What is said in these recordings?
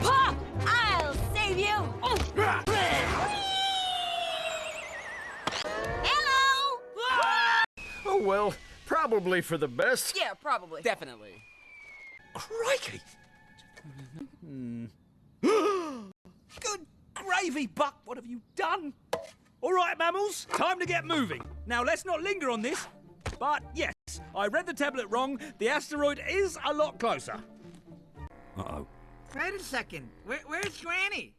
Pa! I'll save you! Hello! Oh, well, probably for the best. Yeah, probably. Definitely. Crikey! Good gravy, Buck. What have you done? All right, mammals, time to get moving. Now, let's not linger on this. But yes, I read the tablet wrong. The asteroid is a lot closer. Uh-oh. Wait a second. Where's Granny?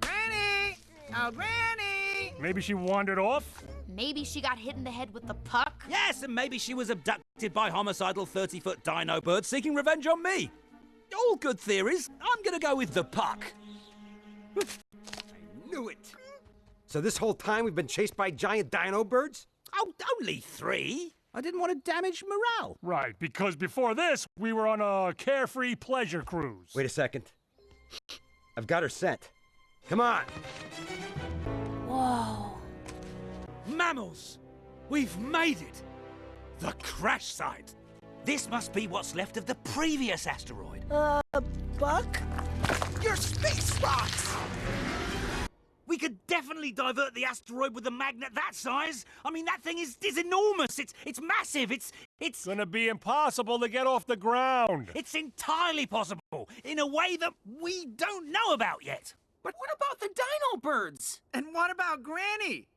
Granny! Oh, Granny! Maybe she wandered off? Maybe she got hit in the head with the puck. Yes, and maybe she was abducted by homicidal 30-foot dino birds seeking revenge on me. All good theories. I'm gonna go with the puck. I knew it. So this whole time we've been chased by giant dino birds? Oh, only 3. I didn't want to damage morale. Right, because before this, we were on a carefree pleasure cruise. Wait a second. I've got her scent. Come on. Whoa. Mammals, we've made it. The crash site. This must be what's left of the previous asteroid. Buck? Your space rocks! We could definitely divert the asteroid with a magnet that size. I mean, that thing is enormous. It's massive. It's Gonna be impossible to get off the ground. It's entirely possible in a way that we don't know about yet. But what about the dino birds? And what about Granny?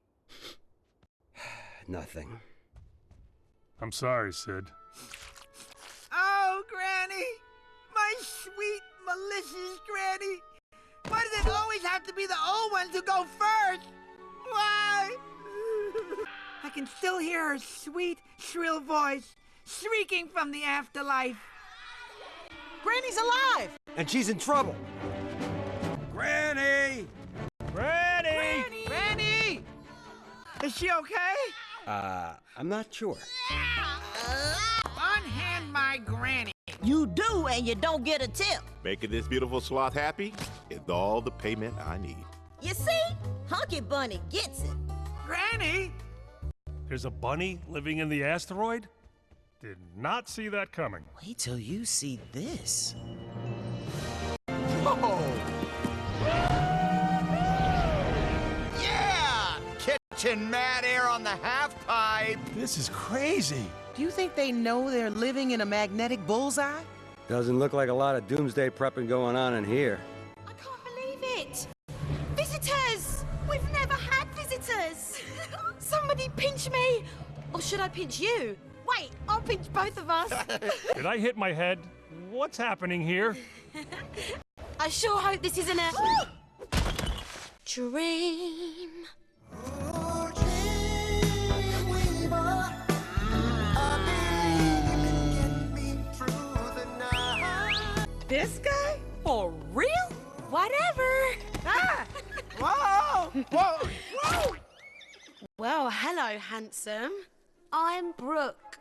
Nothing. I'm sorry, Sid. Oh, Granny! My sweet, malicious Granny! Why does it always have to be the old ones who go first? Why? I can still hear her sweet, shrill voice shrieking from the afterlife. Granny's alive! And she's in trouble. Granny! Granny! Granny! Is she okay? I'm not sure. Unhand my Granny. You do, and you don't get a tip. Making this beautiful sloth happy is all the payment I need. You see? Hunky Bunny gets it. Granny? There's a bunny living in the asteroid? Did not see that coming. Wait till you see this. Yeah! Kitchen mad air on the half pipe. This is crazy. Do you think they know they're living in a magnetic bullseye? Doesn't look like a lot of doomsday prepping going on in here. I can't believe it. Visitors! We've never had visitors. Somebody pinch me. Or should I pinch you? Wait, I'll pinch both of us. Did I hit my head? What's happening here? I sure hope this isn't a dream. This guy? For real? Whatever. Ah! Whoa! Whoa! Whoa! Well, hello, handsome. I'm Brooke.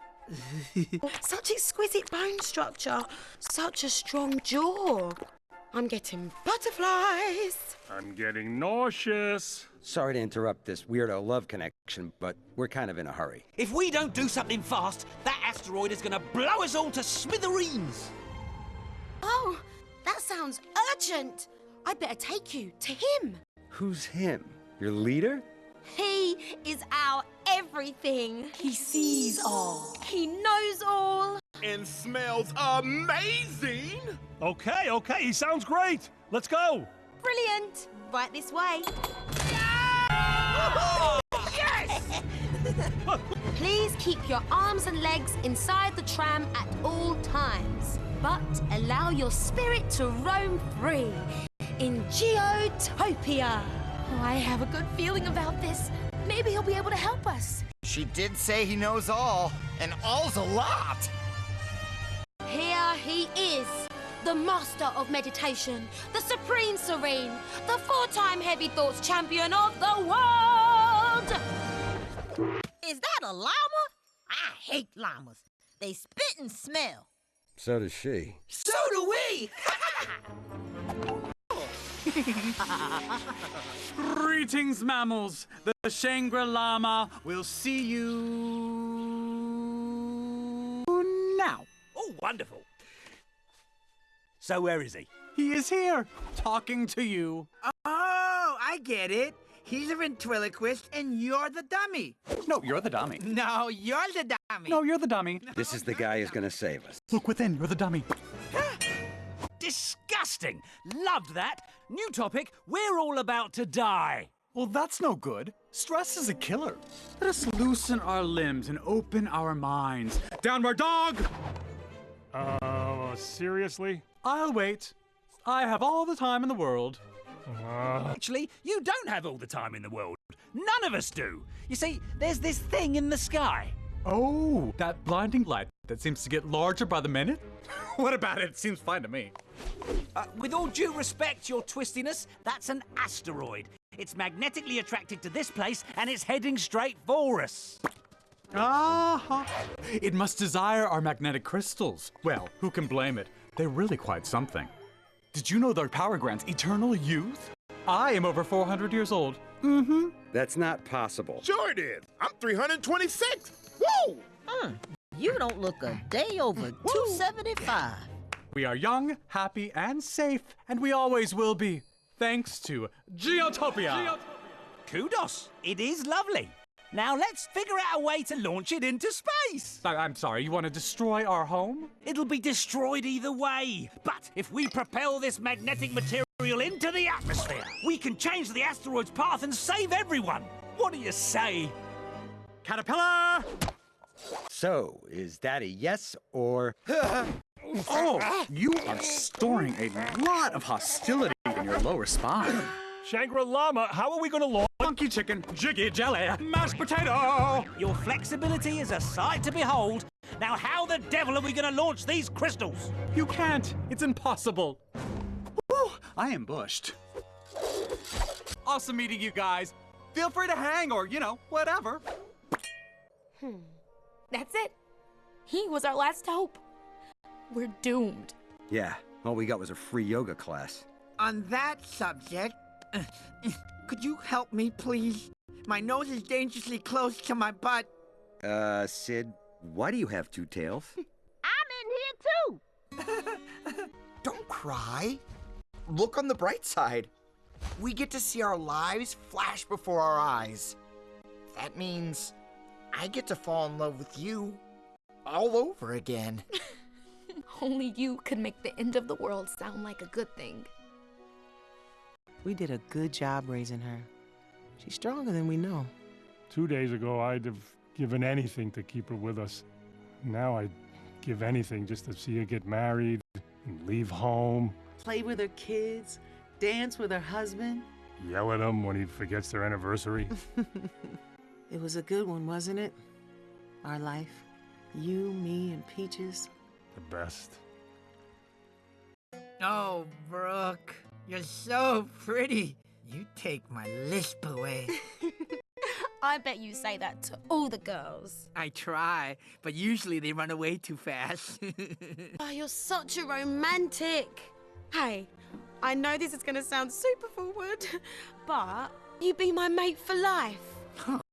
Such exquisite bone structure. Such a strong jaw. I'm getting butterflies. I'm getting nauseous. Sorry to interrupt this weirdo love connection, but we're kind of in a hurry. If we don't do something fast, that asteroid is gonna blow us all to smithereens. Oh, that sounds urgent. I'd better take you to him. Who's him? Your leader? He is our everything. He sees all. He knows all. And smells amazing! Okay, he sounds great. Let's go. Brilliant. Right this way. Yes! Please keep your arms and legs inside the tram at all times, but allow your spirit to roam free in Geotopia. Oh, I have a good feeling about this. Maybe he'll be able to help us. She did say he knows all, and all's a lot. Here he is, the master of meditation, the supreme serene, the four-time heavy thoughts champion of the world! Is that a llama? I hate llamas. They spit and smell. So does she. So do we! Greetings, mammals. The Shangri-Lama will see you now. Oh, wonderful. So where is he? He is here, talking to you. Oh, I get it. He's a ventriloquist and you're the dummy. No, you're the dummy. No, you're the dummy. No, you're the dummy. This is the guy who's gonna save us. Look within, you're the dummy. Disgusting! Loved that. New topic, we're all about to die. Well, that's no good. Stress is a killer. Let us loosen our limbs and open our minds. Downward dog! Seriously? I'll wait. I have all the time in the world. Actually, you don't have all the time in the world. None of us do. You see, there's this thing in the sky. Oh, that blinding light that seems to get larger by the minute? What about it? It seems fine to me. With all due respect, your twistiness, that's an asteroid. It's magnetically attracted to this place and it's heading straight for us. It must desire our magnetic crystals. Well, who can blame it? They're really quite something. Did you know their power grants eternal youth? I am over 400 years old. Mm-hmm. That's not possible. Sure it is. I'm 326. Woo! You don't look a day over 275. We are young, happy, and safe, and we always will be. Thanks to Geotopia. Kudos. It is lovely. Now let's figure out a way to launch it into space. I'm sorry, you want to destroy our home? It'll be destroyed either way. But if we propel this magnetic material into the atmosphere, we can change the asteroid's path and save everyone. What do you say? Caterpillar! So, is that a yes or... Oh, you are storing a lot of hostility in your lower spine. Shangri-Lama, how are we gonna launch? Funky chicken, jiggy jelly, mashed potato! Your flexibility is a sight to behold. Now how the devil are we going to launch these crystals? You can't. It's impossible. Whew, I am bushed. Awesome meeting you guys. Feel free to hang or, whatever. That's it. He was our last hope. We're doomed. Yeah, all we got was a free yoga class. On that subject, could you help me, please? My nose is dangerously close to my butt. Sid, why do you have two tails? I'm in here too. Don't cry. Look on the bright side. We get to see our lives flash before our eyes. That means I get to fall in love with you all over again. Only you could make the end of the world sound like a good thing. We did a good job raising her. She's stronger than we know. 2 days ago, I'd have given anything to keep her with us. Now I'd give anything just to see her get married and leave home. Play with her kids, dance with her husband. Yell at him when he forgets their anniversary. It was a good one, wasn't it? Our life. You, me, and Peaches. The best. Oh, Brooke, you're so pretty. You take my lisp away. I bet you say that to all the girls. I try, but usually they run away too fast. Oh, you're such a romantic. Hey, I know this is gonna sound super forward, but you'd be my mate for life.